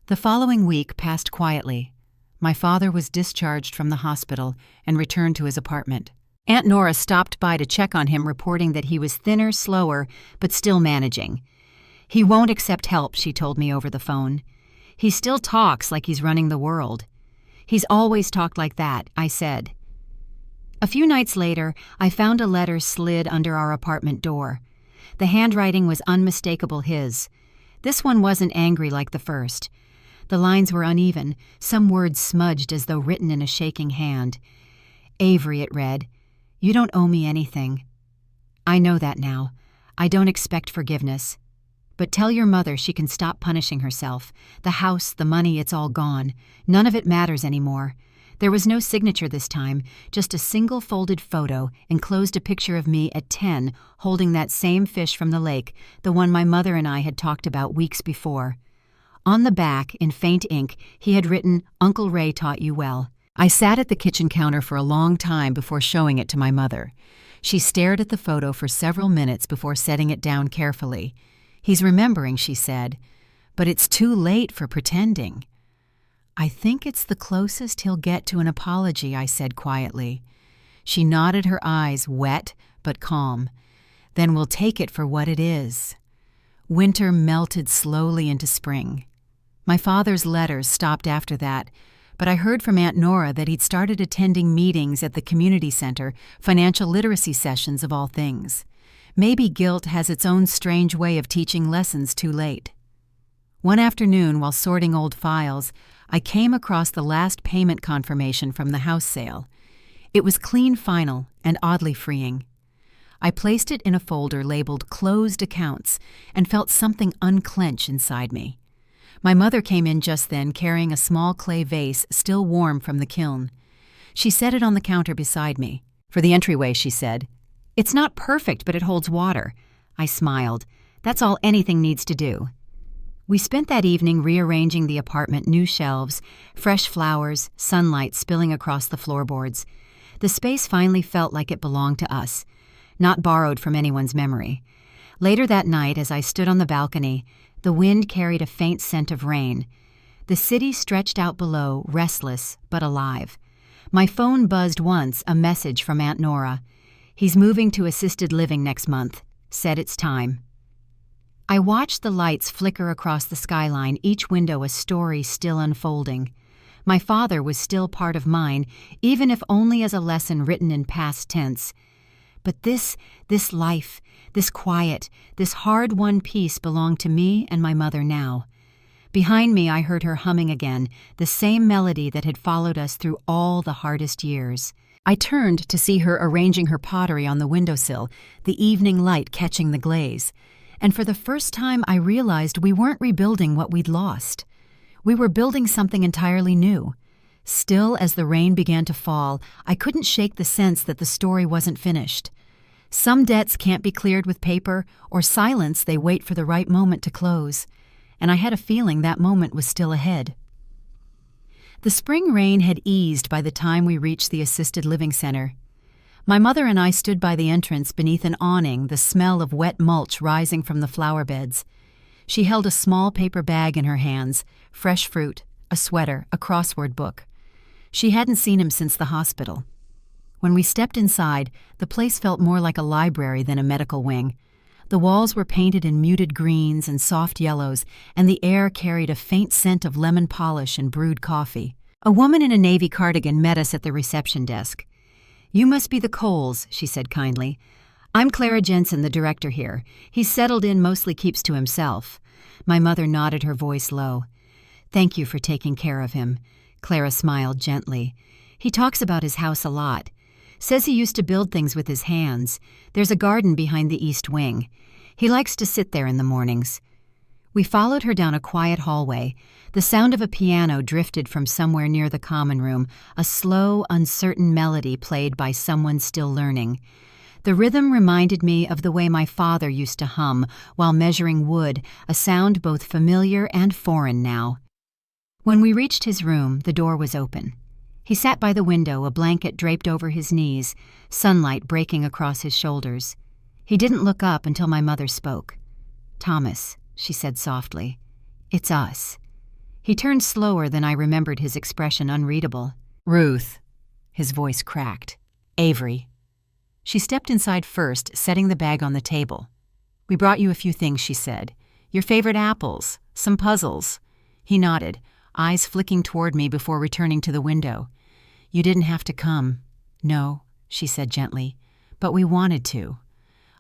The following week passed quietly. My father was discharged from the hospital and returned to his apartment. Aunt Nora stopped by to check on him, reporting that he was thinner, slower, but still managing. "He won't accept help," she told me over the phone. "He still talks like he's running the world." "He's always talked like that," I said. A few nights later, I found a letter slid under our apartment door. The handwriting was unmistakable his. This one wasn't angry like the first. The lines were uneven, some words smudged as though written in a shaking hand. "Avery," it read, "you don't owe me anything. I know that now. I don't expect forgiveness. But tell your mother she can stop punishing herself. The house, the money, it's all gone. None of it matters anymore." There was no signature this time, just a single folded photo enclosed a picture of me at 10 holding that same fish from the lake, the one my mother and I had talked about weeks before. On the back, in faint ink, he had written, "Uncle Ray taught you well." I sat at the kitchen counter for a long time before showing it to my mother. She stared at the photo for several minutes before setting it down carefully. "He's remembering," she said, "but it's too late for pretending." "I think it's the closest he'll get to an apology," I said quietly. She nodded, her eyes wet but calm. "Then we'll take it for what it is." Winter melted slowly into spring. My father's letters stopped after that, but I heard from Aunt Nora that he'd started attending meetings at the community center, financial literacy sessions of all things. Maybe guilt has its own strange way of teaching lessons too late. One afternoon, while sorting old files, I came across the last payment confirmation from the house sale. It was clean final and oddly freeing. I placed it in a folder labeled Closed Accounts and felt something unclench inside me. My mother came in just then carrying a small clay vase still warm from the kiln. She set it on the counter beside me. "For the entryway," she said. "It's not perfect, but it holds water." I smiled. "That's all anything needs to do." We spent that evening rearranging the apartment, new shelves, fresh flowers, sunlight spilling across the floorboards. The space finally felt like it belonged to us, not borrowed from anyone's memory. Later that night, as I stood on the balcony, the wind carried a faint scent of rain. The city stretched out below, restless but alive. My phone buzzed once, a message from Aunt Nora. "He's moving to assisted living next month. Said it's time." I watched the lights flicker across the skyline, each window a story still unfolding. My father was still part of mine, even if only as a lesson written in past tense. But this life, this quiet, this hard-won peace belonged to me and my mother now. Behind me I heard her humming again, the same melody that had followed us through all the hardest years. I turned to see her arranging her pottery on the windowsill, the evening light catching the glaze. And for the first time I realized we weren't rebuilding what we'd lost. We were building something entirely new. Still, as the rain began to fall, I couldn't shake the sense that the story wasn't finished. Some debts can't be cleared with paper, or silence, they wait for the right moment to close. And I had a feeling that moment was still ahead. The spring rain had eased by the time we reached the assisted living center. My mother and I stood by the entrance beneath an awning, the smell of wet mulch rising from the flower beds. She held a small paper bag in her hands, fresh fruit, a sweater, a crossword book. She hadn't seen him since the hospital. When we stepped inside, the place felt more like a library than a medical wing. The walls were painted in muted greens and soft yellows, and the air carried a faint scent of lemon polish and brewed coffee. A woman in a navy cardigan met us at the reception desk. "You must be the Coles," she said kindly. "I'm Clara Jensen, the director here. He's settled in, mostly keeps to himself." My mother nodded, her voice low. "Thank you for taking care of him." Clara smiled gently. "He talks about his house a lot. Says he used to build things with his hands. There's a garden behind the east wing. He likes to sit there in the mornings." We followed her down a quiet hallway. The sound of a piano drifted from somewhere near the common room, a slow, uncertain melody played by someone still learning. The rhythm reminded me of the way my father used to hum while measuring wood, a sound both familiar and foreign now. When we reached his room, the door was open. He sat by the window, a blanket draped over his knees, sunlight breaking across his shoulders. He didn't look up until my mother spoke. "Thomas," she said softly, "it's us." He turned slower than I remembered, his expression unreadable. "Ruth." His voice cracked. "Avery." She stepped inside first, setting the bag on the table. "We brought you a few things," she said. "Your favorite apples, some puzzles." He nodded, eyes flicking toward me before returning to the window. "You didn't have to come." "No," she said gently, "but we wanted to."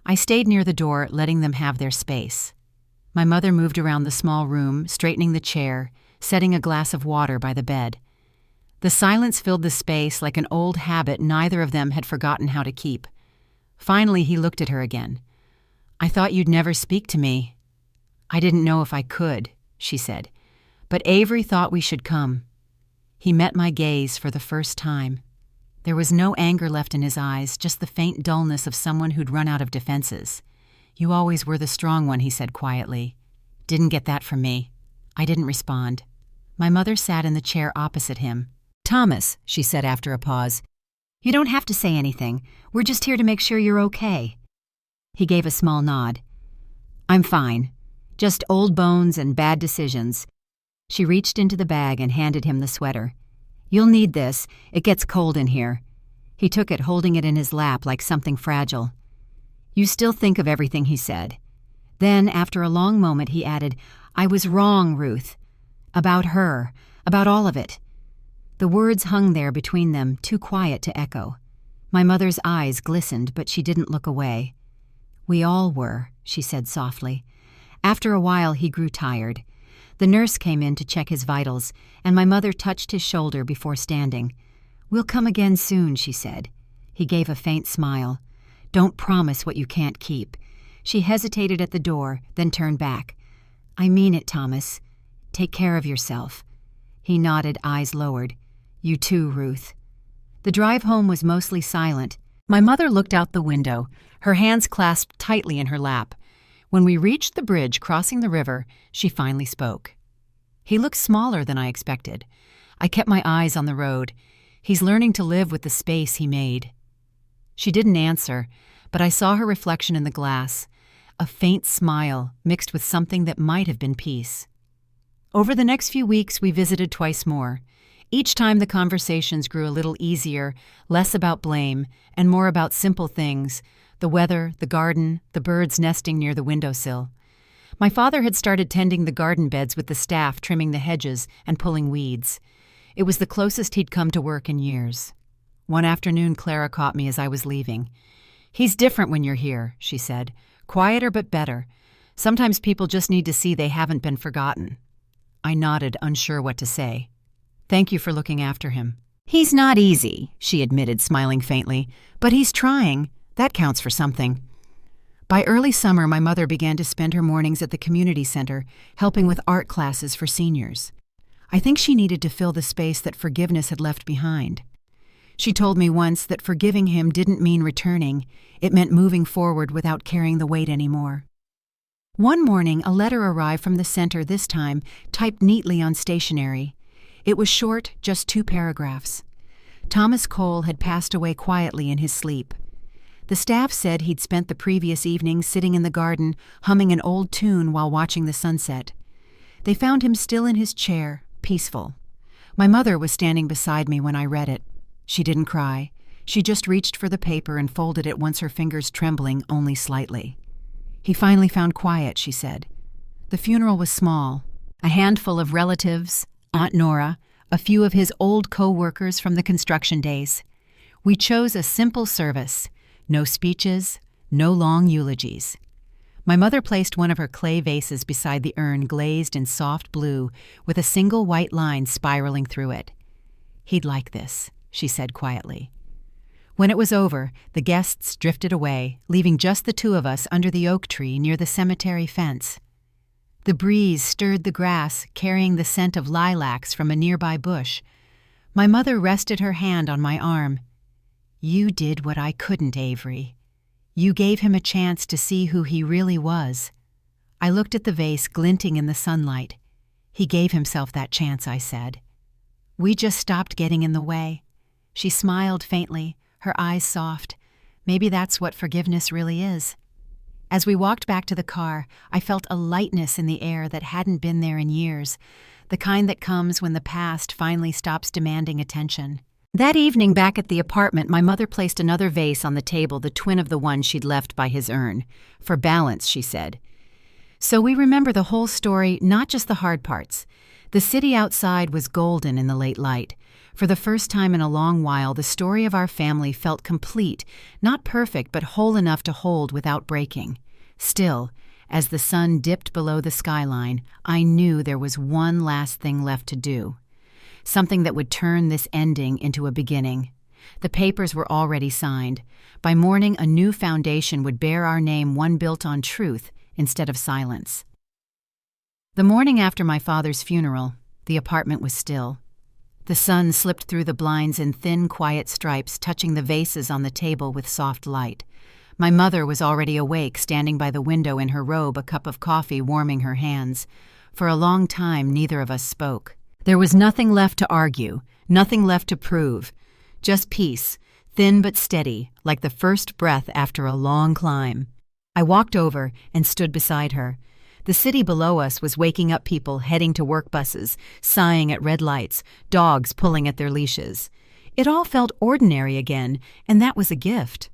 I stayed near the door, letting them have their space. My mother moved around the small room, straightening the chair, setting a glass of water by the bed. The silence filled the space like an old habit neither of them had forgotten how to keep. Finally, he looked at her again. "I thought you'd never speak to me." "I didn't know if I could," she said. "But Avery thought we should come." He met my gaze for the first time. There was no anger left in his eyes, just the faint dullness of someone who'd run out of defenses. "You always were the strong one," he said quietly. "Didn't get that from me." I didn't respond. My mother sat in the chair opposite him. "Thomas," she said after a pause, "you don't have to say anything. We're just here to make sure you're okay." He gave a small nod. "I'm fine. Just old bones and bad decisions." She reached into the bag and handed him the sweater. "You'll need this. It gets cold in here." He took it, holding it in his lap like something fragile. "You still think of everything," he said. Then, after a long moment, he added, "I was wrong, Ruth. About her. About all of it." The words hung there between them, too quiet to echo. My mother's eyes glistened, but she didn't look away. "We all were," she said softly. After a while, he grew tired. The nurse came in to check his vitals, and my mother touched his shoulder before standing. "We'll come again soon," she said. He gave a faint smile. "Don't promise what you can't keep." She hesitated at the door, then turned back. "I mean it, Thomas. Take care of yourself." He nodded, eyes lowered. "You too, Ruth." The drive home was mostly silent. My mother looked out the window, her hands clasped tightly in her lap. When we reached the bridge crossing the river, she finally spoke. He looked smaller than I expected. I kept my eyes on the road. He's learning to live with the space he made. She didn't answer, but I saw her reflection in the glass, a faint smile mixed with something that might have been peace. Over the next few weeks, we visited twice more. Each time the conversations grew a little easier, less about blame, and more about simple things: the weather, the garden, the birds nesting near the windowsill. My father had started tending the garden beds with the staff, trimming the hedges and pulling weeds. It was the closest he'd come to work in years. One afternoon, Clara caught me as I was leaving. "He's different when you're here," she said. "Quieter but better. Sometimes people just need to see they haven't been forgotten." I nodded, unsure what to say. "Thank you for looking after him." "He's not easy," she admitted, smiling faintly, "but he's trying. That counts for something." By early summer, my mother began to spend her mornings at the community center, helping with art classes for seniors. I think she needed to fill the space that forgiveness had left behind. She told me once that forgiving him didn't mean returning. It meant moving forward without carrying the weight anymore. One morning, a letter arrived from the center, this time typed neatly on stationery. It was short, just 2 paragraphs. Thomas Cole had passed away quietly in his sleep. The staff said he'd spent the previous evening sitting in the garden, humming an old tune while watching the sunset. They found him still in his chair, peaceful. My mother was standing beside me when I read it. She didn't cry. She just reached for the paper and folded it, once her fingers trembling only slightly. "He finally found quiet," she said. The funeral was small. A handful of relatives, Aunt Nora, a few of his old co-workers from the construction days. We chose a simple service, no speeches, no long eulogies. My mother placed one of her clay vases beside the urn glazed in soft blue with a single white line spiraling through it. "He'd like this," she said quietly. When it was over, the guests drifted away, leaving just the two of us under the oak tree near the cemetery fence. The breeze stirred the grass, carrying the scent of lilacs from a nearby bush. My mother rested her hand on my arm. "You did what I couldn't, Avery. You gave him a chance to see who he really was." I looked at the vase glinting in the sunlight. "He gave himself that chance," I said. "We just stopped getting in the way." She smiled faintly, her eyes soft. Maybe that's what forgiveness really is. As we walked back to the car, I felt a lightness in the air that hadn't been there in years, the kind that comes when the past finally stops demanding attention. That evening back at the apartment, my mother placed another vase on the table, the twin of the one she'd left by his urn. "For balance," she said. So we remember the whole story, not just the hard parts. The city outside was golden in the late light. For the first time in a long while, the story of our family felt complete, not perfect, but whole enough to hold without breaking. Still, as the sun dipped below the skyline, I knew there was one last thing left to do. Something that would turn this ending into a beginning. The papers were already signed. By morning, a new foundation would bear our name, one built on truth instead of silence. The morning after my father's funeral, the apartment was still. The sun slipped through the blinds in thin, quiet stripes, touching the vases on the table with soft light. My mother was already awake, standing by the window in her robe, a cup of coffee warming her hands. For a long time, neither of us spoke. There was nothing left to argue, nothing left to prove. Just peace, thin but steady, like the first breath after a long climb. I walked over and stood beside her. The city below us was waking up, people heading to work buses, sighing at red lights, dogs pulling at their leashes. It all felt ordinary again, and that was a gift.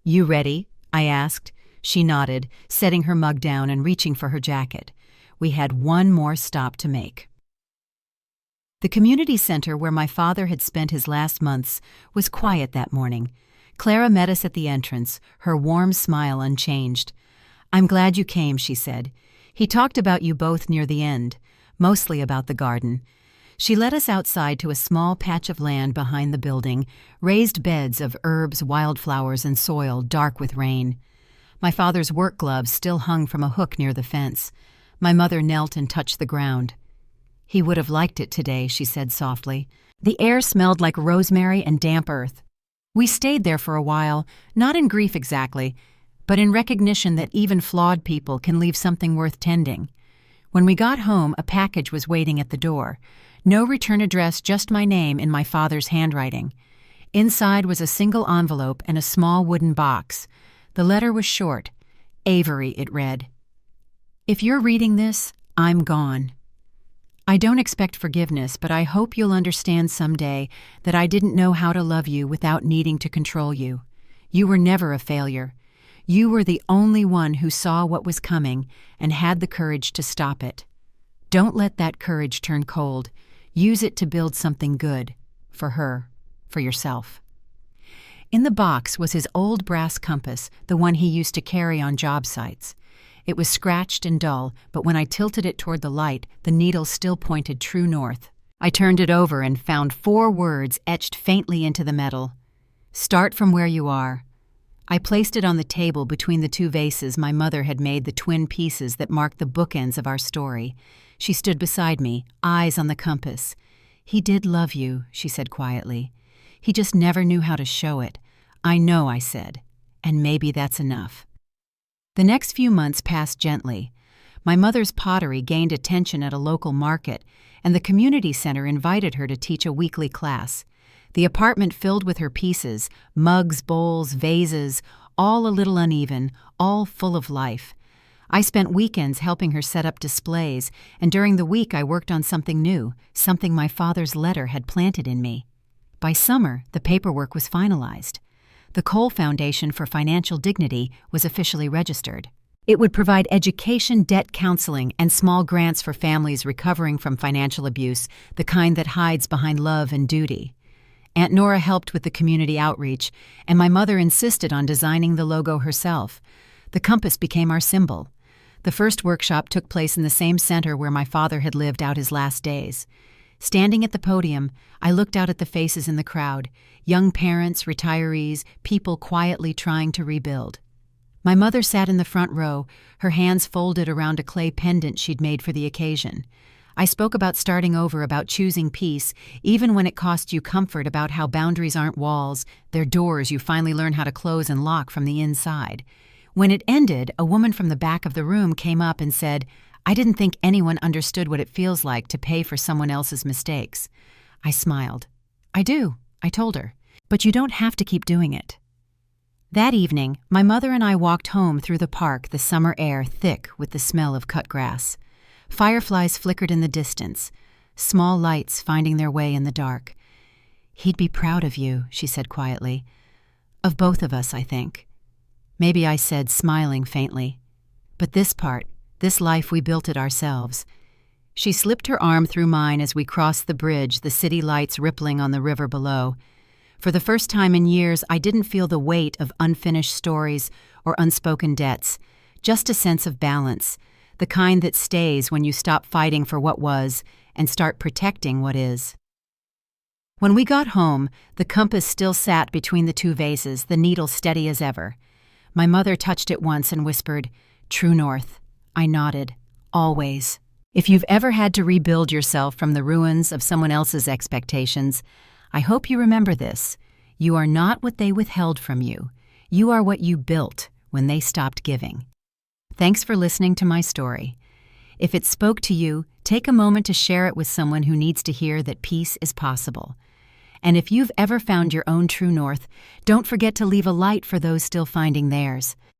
"You ready?" I asked. She nodded, setting her mug down and reaching for her jacket. We had one more stop to make. The community center where my father had spent his last months was quiet that morning. Clara met us at the entrance, her warm smile unchanged. "I'm glad you came," she said. "He talked about you both near the end, mostly about the garden." She led us outside to a small patch of land behind the building, raised beds of herbs, wildflowers, and soil dark with rain. My father's work gloves still hung from a hook near the fence. My mother knelt and touched the ground. "He would have liked it today," she said softly. The air smelled like rosemary and damp earth. We stayed there for a while, not in grief exactly, but in recognition that even flawed people can leave something worth tending. When we got home, a package was waiting at the door. No return address, just my name in my father's handwriting. Inside was a single envelope and a small wooden box. The letter was short. "Avery," it read. "If you're reading this, I'm gone. I don't expect forgiveness, but I hope you'll understand someday that I didn't know how to love you without needing to control you. You were never a failure. You were the only one who saw what was coming and had the courage to stop it. Don't let that courage turn cold. Use it to build something good. For her. For yourself." In the box was his old brass compass, the one he used to carry on job sites. It was scratched and dull, but when I tilted it toward the light, the needle still pointed true north. I turned it over and found 4 words etched faintly into the metal. "Start from where you are." I placed it on the table between the 2 vases my mother had made, the twin pieces that marked the bookends of our story. She stood beside me, eyes on the compass. "He did love you," she said quietly. "He just never knew how to show it." "I know," I said, "and maybe that's enough." The next few months passed gently. My mother's pottery gained attention at a local market, and the community center invited her to teach a weekly class. The apartment filled with her pieces, mugs, bowls, vases, all a little uneven, all full of life. I spent weekends helping her set up displays, and during the week I worked on something new, something my father's letter had planted in me. By summer, the paperwork was finalized. The Cole Foundation for Financial Dignity was officially registered. It would provide education, debt counseling, and small grants for families recovering from financial abuse, the kind that hides behind love and duty. Aunt Nora helped with the community outreach, and my mother insisted on designing the logo herself. The compass became our symbol. The first workshop took place in the same center where my father had lived out his last days. Standing at the podium, I looked out at the faces in the crowd, young parents, retirees, people quietly trying to rebuild. My mother sat in the front row, her hands folded around a clay pendant she'd made for the occasion. I spoke about starting over, about choosing peace, even when it cost you comfort, about how boundaries aren't walls, they're doors you finally learn how to close and lock from the inside. When it ended, a woman from the back of the room came up and said, "I didn't think anyone understood what it feels like to pay for someone else's mistakes." I smiled. "I do," I told her, "but you don't have to keep doing it." That evening, my mother and I walked home through the park, the summer air thick with the smell of cut grass. Fireflies flickered in the distance, small lights finding their way in the dark. "He'd be proud of you," she said quietly. "Of both of us, I think." Maybe I said, smiling faintly. "But this part, this life, we built it ourselves." She slipped her arm through mine as we crossed the bridge, the city lights rippling on the river below. For the first time in years, I didn't feel the weight of unfinished stories or unspoken debts, just a sense of balance, the kind that stays when you stop fighting for what was and start protecting what is. When we got home, the compass still sat between the two vases, the needle steady as ever. My mother touched it once and whispered, "True north." I nodded. "Always." If you've ever had to rebuild yourself from the ruins of someone else's expectations, I hope you remember this. You are not what they withheld from you. You are what you built when they stopped giving. Thanks for listening to my story. If it spoke to you, take a moment to share it with someone who needs to hear that peace is possible. And if you've ever found your own true north, don't forget to leave a light for those still finding theirs.